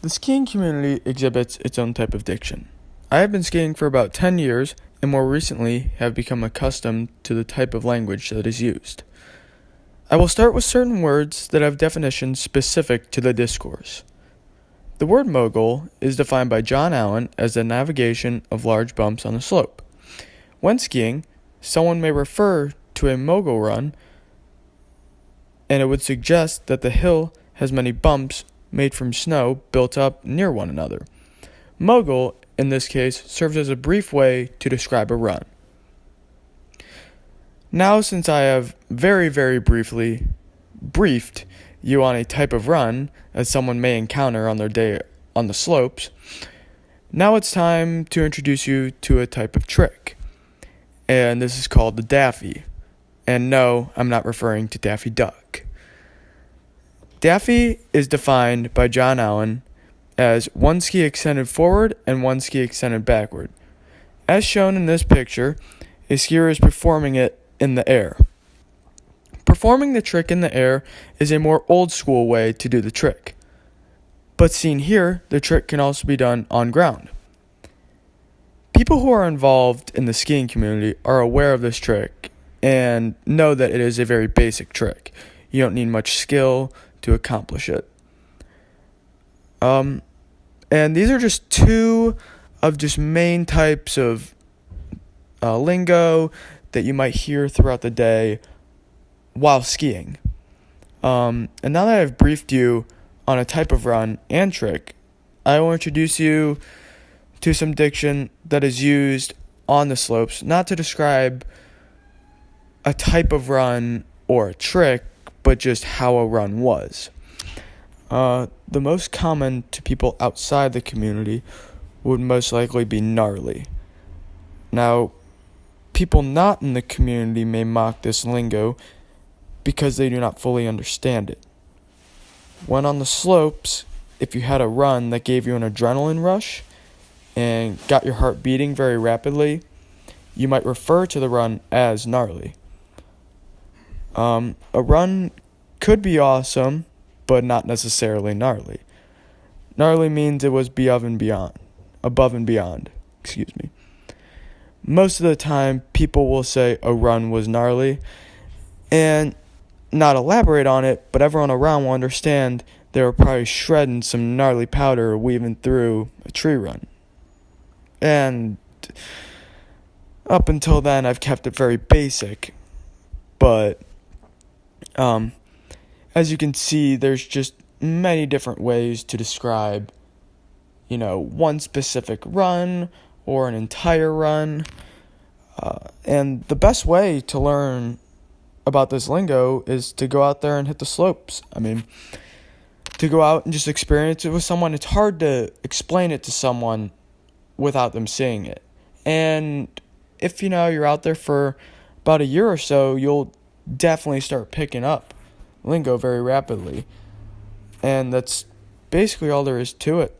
The skiing community exhibits its own type of diction. I have been skiing for about 10 years and more recently have become accustomed to the type of language that is used. I will start with certain words that have definitions specific to the discourse. The word mogul is defined by John Allen as the navigation of large bumps on a slope. When skiing, someone may refer to a mogul run, and it would suggest that the hill has many bumps made from snow built up near one another. Mogul, in this case, serves as a brief way to describe a run. Now, since I have very briefly briefed you on a type of run as someone may encounter on their day on the slopes, now it's time to introduce you to a type of trick. And this is called the Daffy. And no, I'm not referring to Daffy Duck. Daffy is defined by John Allen as one ski extended forward and one ski extended backward. As shown in this picture, a skier is performing it in the air. Performing the trick in the air is a more old school way to do the trick. But seen here, the trick can also be done on ground. People who are involved in the skiing community are aware of this trick and know that it is a very basic trick. You don't need much skill to accomplish it. And these are just two of just main types of lingo that you might hear throughout the day while skiing. And now that I've briefed you on a type of run and trick, I will introduce you to some diction that is used on the slopes, not to describe a type of run or a trick, but just how a run was. The most common to people outside the community would most likely be gnarly. Now, people not in the community may mock this lingo because they do not fully understand it. When on the slopes, if you had a run that gave you an adrenaline rush and got your heart beating very rapidly, you might refer to the run as gnarly. A run could be awesome, but not necessarily gnarly. Gnarly means it was above and beyond. Most of the time, people will say a run was gnarly and not elaborate on it, but everyone around will understand they were probably shredding some gnarly powder weaving through a tree run. And up until then, I've kept it very basic, but as you can see, there's just many different ways to describe, one specific run or an entire run. And the best way to learn about this lingo is to go out there and hit the slopes. To go out and just experience it with someone. It's hard to explain it to someone without them seeing it. And if you're out there for about a year or so, you'll definitely start picking up lingo very rapidly. And that's basically all there is to it.